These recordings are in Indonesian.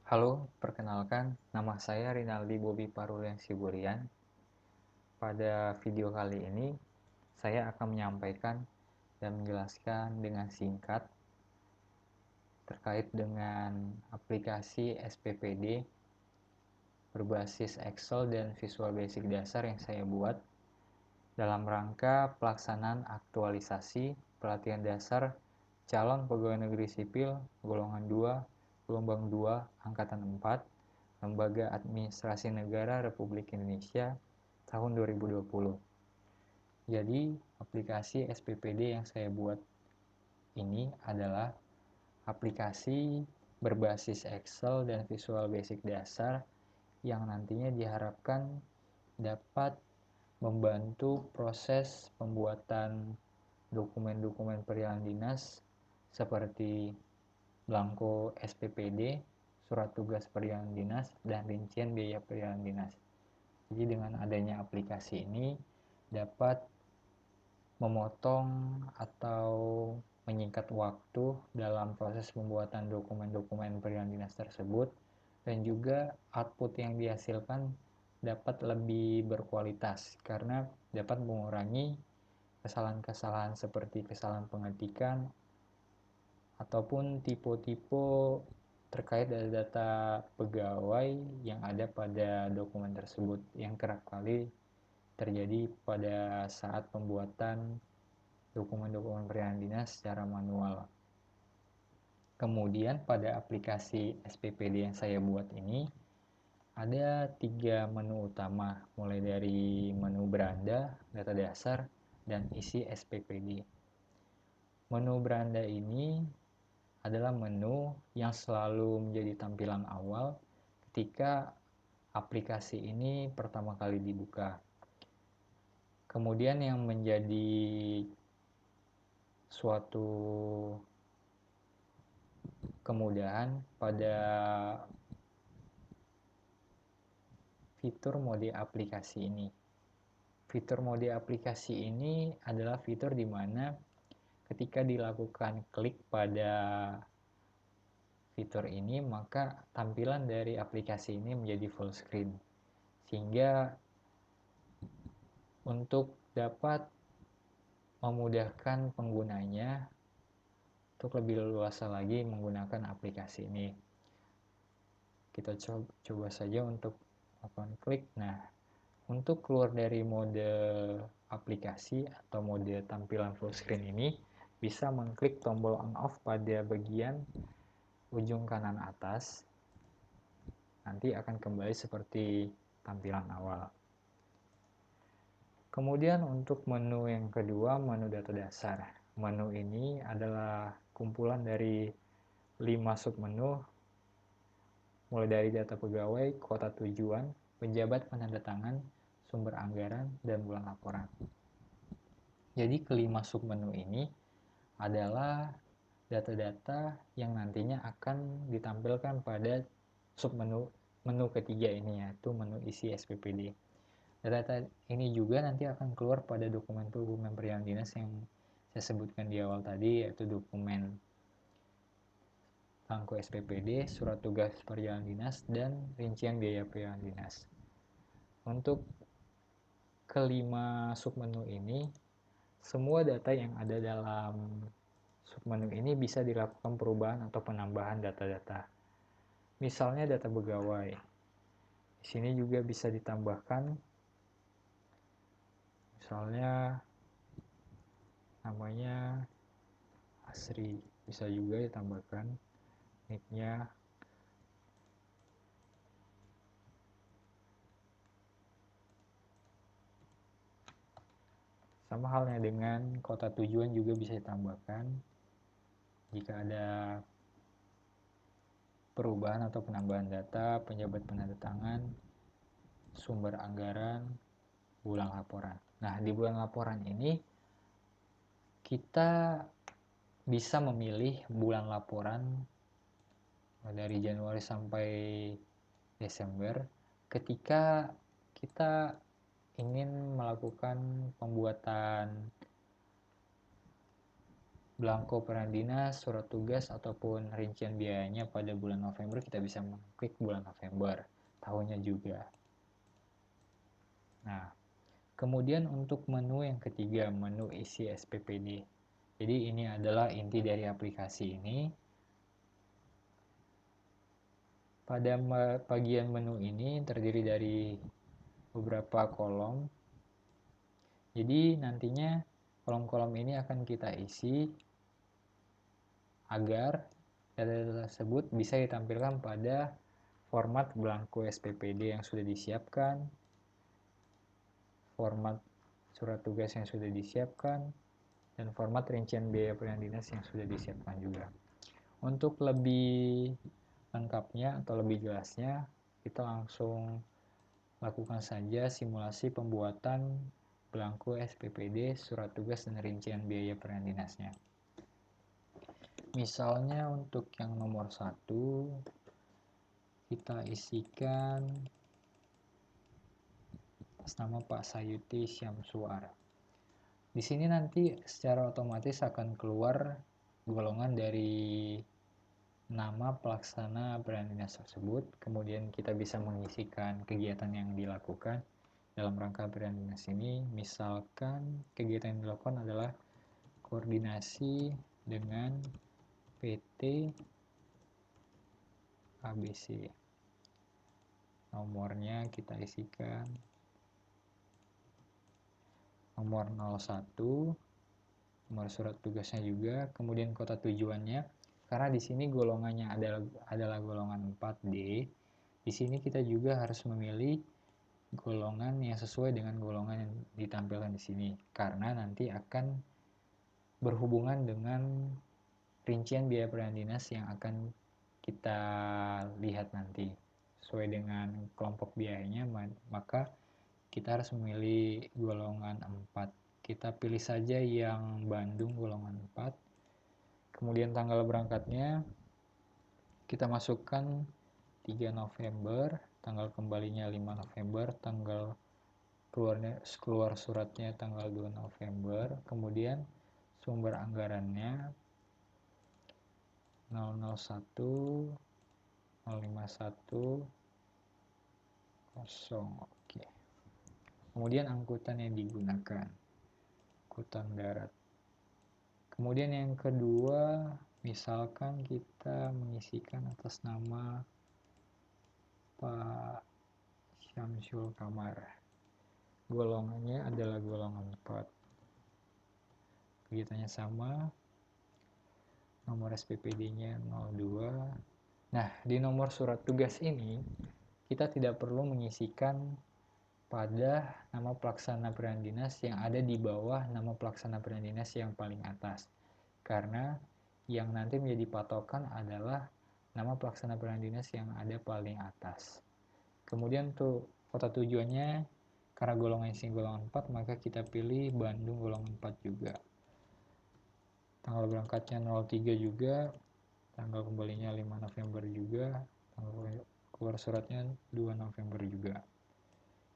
Halo, perkenalkan, nama saya Rinaldi Bobi Parulian Siburian. Pada video kali ini, saya akan menyampaikan dan menjelaskan dengan singkat terkait dengan aplikasi SPPD berbasis Excel dan Visual Basic dasar yang saya buat dalam rangka pelaksanaan aktualisasi pelatihan dasar calon pegawai negeri sipil golongan 2, gelombang 2, angkatan 4, Lembaga Administrasi Negara Republik Indonesia tahun 2020. Jadi, aplikasi SPPD yang saya buat ini adalah aplikasi berbasis Excel dan Visual Basic dasar yang nantinya diharapkan dapat membantu proses pembuatan dokumen-dokumen perjalanan dinas seperti belangko SPPD, surat tugas perjalanan dinas, dan rincian biaya perjalanan dinas. Jadi dengan adanya aplikasi ini dapat memotong atau menyingkat waktu dalam proses pembuatan dokumen-dokumen perjalanan dinas tersebut, dan juga output yang dihasilkan dapat lebih berkualitas karena dapat mengurangi kesalahan-kesalahan seperti kesalahan pengetikan ataupun tipe-tipe terkait dari data pegawai yang ada pada dokumen tersebut yang kerap kali terjadi pada saat pembuatan dokumen-dokumen perjalanan dinas secara manual. Kemudian pada aplikasi SPPD yang saya buat ini ada 3 menu utama, mulai dari menu beranda, data dasar, dan isi SPPD. Menu beranda ini adalah menu yang selalu menjadi tampilan awal ketika aplikasi ini pertama kali dibuka. Kemudian yang menjadi suatu kemudahan pada fitur mode aplikasi ini. Fitur mode aplikasi ini adalah fitur di mana ketika dilakukan klik pada fitur ini, maka tampilan dari aplikasi ini menjadi full screen. Sehingga untuk dapat memudahkan penggunanya untuk lebih leluasa lagi menggunakan aplikasi ini. Kita coba saja untuk melakukan klik. Nah, untuk keluar dari mode aplikasi atau mode tampilan full screen ini, bisa mengklik tombol on off pada bagian ujung kanan atas. Nanti akan kembali seperti tampilan awal. Kemudian untuk menu yang kedua, menu data dasar. Menu ini adalah kumpulan dari 5 submenu, mulai dari data pegawai, kota tujuan, pejabat penandatangan, sumber anggaran, dan bulan laporan. Jadi kelima submenu ini adalah data-data yang nantinya akan ditampilkan pada submenu menu ketiga ini, yaitu menu isi SPPD. Data ini juga nanti akan keluar pada dokumen-dokumen perjalanan dinas yang saya sebutkan di awal tadi, yaitu dokumen belangko SPPD, surat tugas perjalanan dinas, dan rincian biaya perjalanan dinas. Untuk kelima submenu ini, semua data yang ada dalam submenu ini bisa dilakukan perubahan atau penambahan data-data. Misalnya data pegawai. Di sini juga bisa ditambahkan misalnya namanya Asri, bisa juga ditambahkan nicknya. Sama halnya dengan kota tujuan juga bisa ditambahkan jika ada perubahan atau penambahan data, penjabat penandatangan, sumber anggaran, bulan laporan. Nah, di bulan laporan ini kita bisa memilih bulan laporan dari Januari sampai Desember ketika kita ingin melakukan pembuatan belangko peran dinas, surat tugas, ataupun rincian biayanya pada bulan November, kita bisa mengklik bulan November, tahunnya juga. Nah, kemudian untuk menu yang ketiga, menu isi SPPD. Jadi ini adalah inti dari aplikasi ini. Pada bagian menu ini terdiri dari beberapa kolom. Jadi nantinya kolom-kolom ini akan kita isi agar data tersebut bisa ditampilkan pada format belangko SPPD yang sudah disiapkan, format surat tugas yang sudah disiapkan, dan format rincian biaya pelayanan dinas yang sudah disiapkan juga. Untuk lebih lengkapnya atau lebih jelasnya, kita langsung lakukan saja simulasi pembuatan belangko SPPD, surat tugas, dan rincian biaya pelayanan dinasnya. Misalnya untuk yang nomor 1, kita isikan atas nama Pak Sayuti Syamsuar. Di sini nanti secara otomatis akan keluar golongan dari nama pelaksana pelayanan dinas tersebut. Kemudian kita bisa mengisikan kegiatan yang dilakukan dalam rangka pelayanan dinas ini. Misalkan kegiatan yang dilakukan adalah koordinasi dengan PT ABC. Nomornya kita isikan nomor 01, nomor surat tugasnya juga, kemudian kota tujuannya. Karena di sini golongannya adalah golongan 4D, di sini kita juga harus memilih golongan yang sesuai dengan golongan yang ditampilkan di sini, karena nanti akan berhubungan dengan rincian biaya pelayanan dinas yang akan kita lihat nanti. Sesuai dengan kelompok biayanya, maka kita harus memilih golongan 4. Kita pilih saja yang Bandung golongan 4. Kemudian tanggal berangkatnya kita masukkan 3 November, tanggal kembalinya 5 November, tanggal keluar suratnya tanggal 2 November, kemudian sumber anggarannya 001 051 0. Oke. Kemudian angkutan yang digunakan, angkutan darat. Kemudian yang kedua, misalkan kita mengisikan atas nama Pak Syamsul Kamar. Golongannya adalah golongan 4. Kegiatannya sama, nomor SPPD-nya 02. Nah, di nomor surat tugas ini, kita tidak perlu mengisikan pada nama pelaksana pelayanan dinas yang ada di bawah nama pelaksana pelayanan dinas yang paling atas. Karena yang nanti menjadi patokan adalah nama pelaksana pelayanan dinas yang ada paling atas. Kemudian untuk kota tujuannya, karena golongan isi golongan 4, maka kita pilih Bandung golongan 4 juga. Tanggal berangkatnya 03 juga, tanggal kembalinya 5 November juga, tanggal keluar suratnya 2 November juga.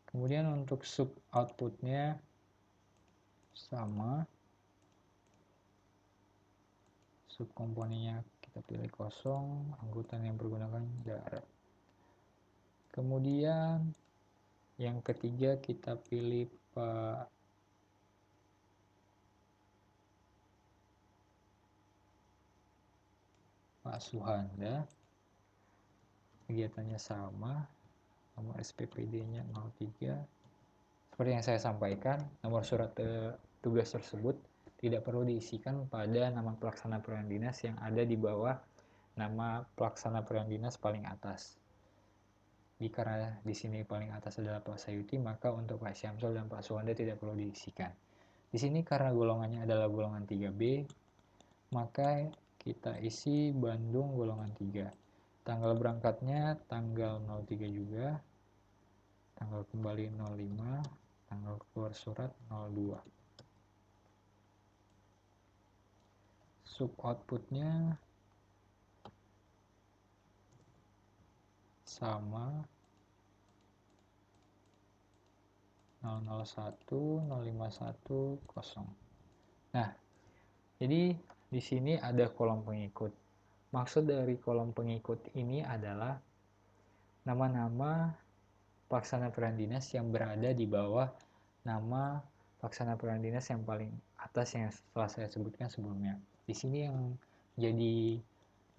Kemudian untuk sub outputnya sama, sub komponennya kita pilih kosong, angkutan yang bergunakan darat. Kemudian yang ketiga kita pilih Pak Suhanda, kegiatannya sama, nomor SPPD-nya 03. Seperti yang saya sampaikan, nomor surat tugas tersebut tidak perlu diisikan pada nama pelaksana pelayanan dinas yang ada di bawah nama pelaksana pelayanan dinas paling atas. Karena di sini paling atas adalah Pak Sayuti, maka untuk Pak Syamsul dan Pak Suhanda tidak perlu diisikan. Di sini karena golongannya adalah golongan 3B, maka kita isi Bandung golongan 3. Tanggal berangkatnya tanggal 03 juga, tanggal kembali 05, tanggal keluar surat 02. Sub outputnya sama, 001 051 0. Nah, jadi Di sini ada kolom pengikut. Maksud dari kolom pengikut ini adalah nama-nama pelaksana peran dinas yang berada di bawah nama pelaksana peran dinas yang paling atas yang setelah saya sebutkan sebelumnya. Di sini yang jadi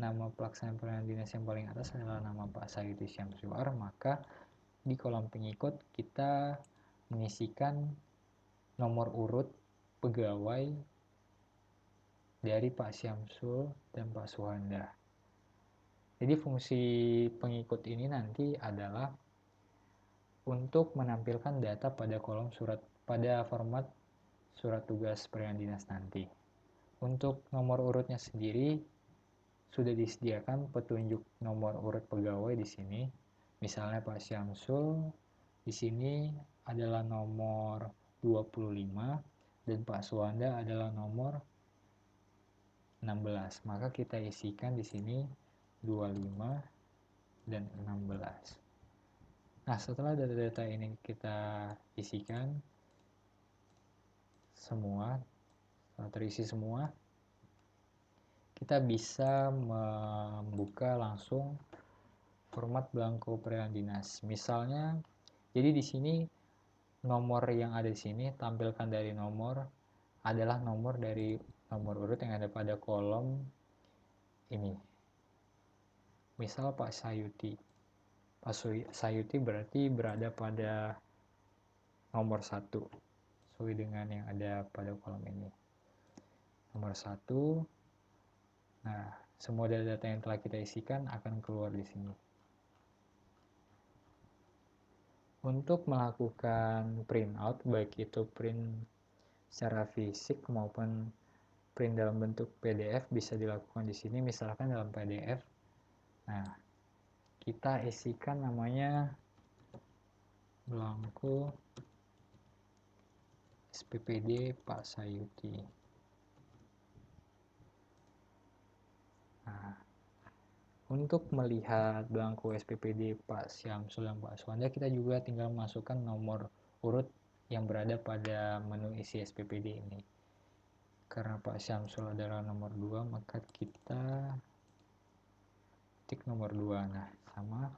nama pelaksana peran dinas yang paling atas adalah nama Pak Sayuti Syamsuar, maka di kolom pengikut kita mengisikan nomor urut pegawai dari Pak Syamsul dan Pak Suhanda. Jadi fungsi pengikut ini nanti adalah untuk menampilkan data pada kolom surat pada format surat tugas peran dinas nanti. Untuk nomor urutnya sendiri sudah disediakan petunjuk nomor urut pegawai di sini. Misalnya Pak Syamsul di sini adalah nomor 25 dan Pak Suhanda adalah nomor 16. Maka kita isikan di sini 25 dan 16. Nah, setelah data-data ini kita isikan semua, setelah terisi semua, kita bisa membuka langsung format belangko peran dinas. Misalnya, jadi di sini nomor yang ada di sini tampilkan dari nomor adalah nomor dari nomor urut yang ada pada kolom ini. Misal Pak Sayuti. Pak Sayuti berarti berada pada nomor 1 sesuai dengan yang ada pada kolom ini. Nomor 1. Nah, semua data yang telah kita isikan akan keluar di sini. Untuk melakukan printout, baik itu print secara fisik maupun print dalam bentuk PDF bisa dilakukan di sini, misalkan dalam PDF. Nah, kita isikan namanya belangko SPPD Pak Sayuti. Nah, untuk melihat belangko SPPD Pak Syamsul dan Pak Suhanda, kita juga tinggal masukkan nomor urut yang berada pada menu isi SPPD ini. Karena Pak Syamsul adalah nomor 2, maka kita ketik nomor 2. Nah, sama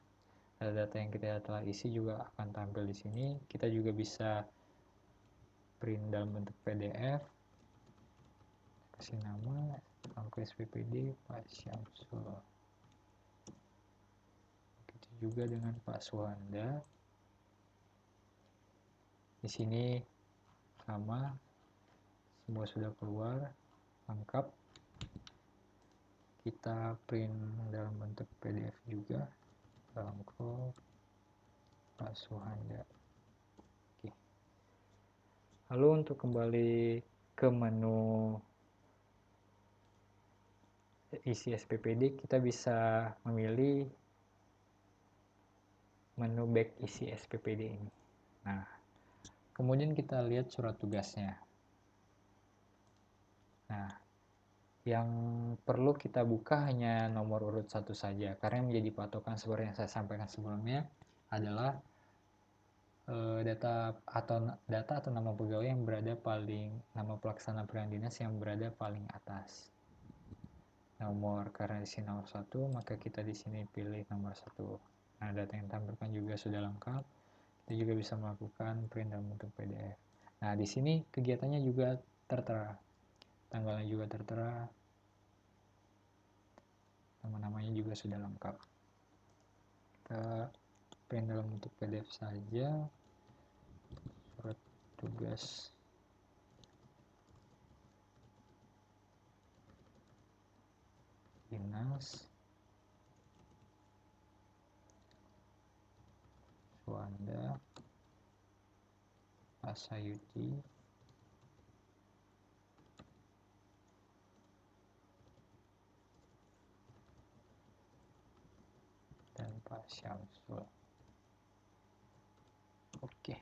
data yang kita telah isi juga akan tampil di sini. Kita juga bisa print dalam bentuk PDF. Kasih nama belangko SPPD Pak Syamsul. Juga dengan Pak Suhanda. Di sini sama, semua sudah keluar lengkap. Kita print dalam bentuk PDF juga belangko Pak Suhanda. Oke. Lalu untuk kembali ke menu isi SPPD, kita bisa memilih menu back isi SPPD ini. Nah, kemudian kita lihat surat tugasnya. Nah, yang perlu kita buka hanya nomor urut 1 saja, karena yang menjadi patokan seperti yang saya sampaikan sebelumnya adalah data atau nama pegawai yang berada nama pelaksana peran dinas yang berada paling atas. Nomor, karena di sini nomor 1, maka kita di sini pilih nomor 1. Nah, data yang ditampilkan juga sudah lengkap. Kita juga bisa melakukan print dalam bentuk PDF. Nah, di sini kegiatannya juga tertera. Tanggalnya juga tertera. Nama-namanya juga sudah lengkap. Kita print dalam bentuk PDF saja. Surat tugas dinas Suhanda Pak Sayuti dan Pak Syamsul. Oke.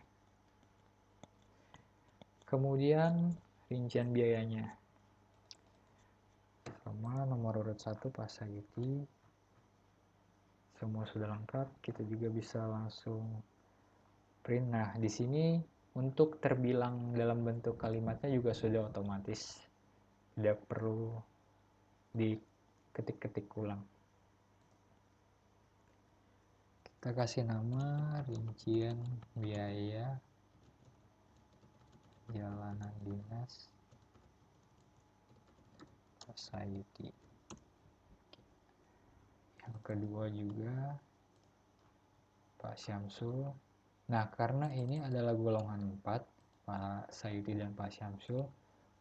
Kemudian rincian biayanya. Sama nomor urut 1 Pak Sayuti. Semua sudah lengkap. Kita juga bisa langsung print. Nah, di sini untuk terbilang dalam bentuk kalimatnya juga sudah otomatis. Tidak perlu diketik-ketik ulang. Kita kasih nama rincian biaya jalanan dinas Sayuti. Yang kedua juga Pak Syamsul. Nah, karena ini adalah golongan 4, Pak Sayuti dan Pak Syamsul,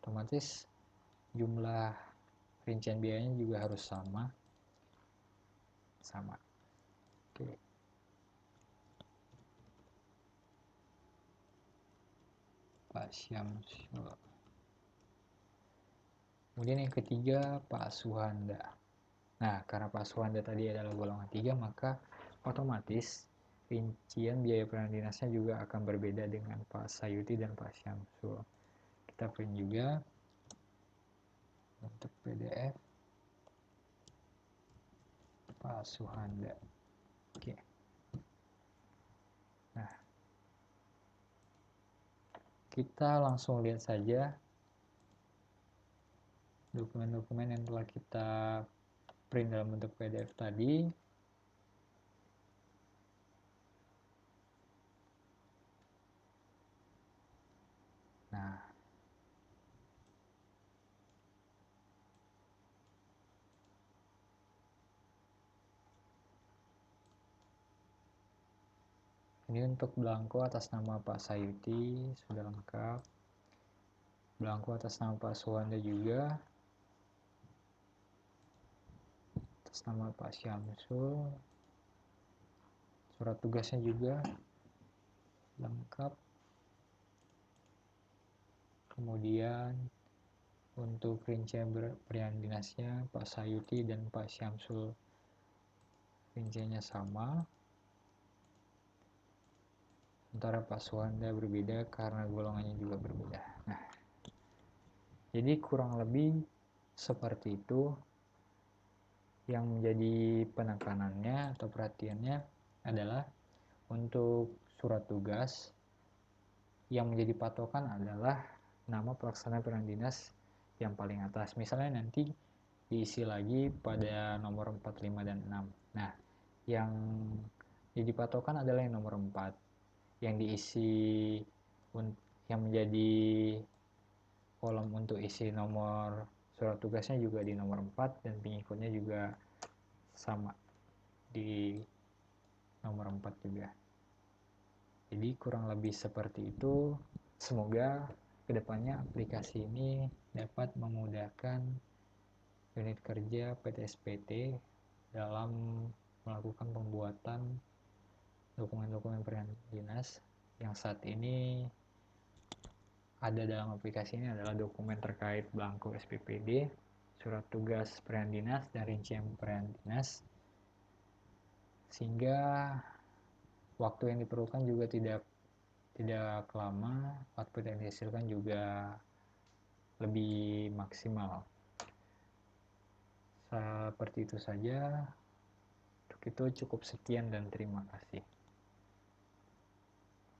otomatis jumlah rincian biayanya juga harus sama. Oke. Pak Syamsul. Kemudian yang ketiga Pak Suhanda. Nah, karena Pak Suhanda tadi adalah golongan 3, maka otomatis rincian biaya pelayanan dinasnya juga akan berbeda dengan Pak Sayuti dan Pak Syamsul. Kita print juga untuk PDF Pak Suhanda. Oke. Nah, kita langsung lihat saja dokumen-dokumen yang telah kita print dalam bentuk PDF tadi. Nah, ini untuk belangko atas nama Pak Sayuti sudah lengkap. Belangko atas nama Pak Suhanda juga. Atas nama Pak Syamsul. Surat tugasnya juga lengkap. Kemudian untuk rincian pelayanan dinasnya Pak Sayuti dan Pak Syamsul rinciannya sama. Sementara Pak Suhanda berbeda karena golongannya juga berbeda. Nah, jadi kurang lebih seperti itu. Yang menjadi penekanannya atau perhatiannya adalah untuk surat tugas yang menjadi patokan adalah nama pelaksana pelayanan dinas yang paling atas. Misalnya nanti diisi lagi pada nomor 4, 5, dan 6. Nah, yang jadi patokan adalah yang nomor 4. Yang diisi, yang menjadi kolom untuk isi nomor surat tugasnya juga di nomor 4 dan pengikutnya juga sama di nomor 4 juga. Jadi kurang lebih seperti itu. Semoga kedepannya aplikasi ini dapat memudahkan unit kerja PTSPT dalam melakukan pembuatan dokumen-dokumen pelayanan dinas yang saat ini ada dalam aplikasi ini adalah dokumen terkait belangko SPPD, surat tugas pelayanan dinas, dan rincian pelayanan dinas, sehingga waktu yang diperlukan juga tidak lama, output yang dihasilkan juga lebih maksimal. Seperti itu saja. Untuk itu cukup sekian dan terima kasih.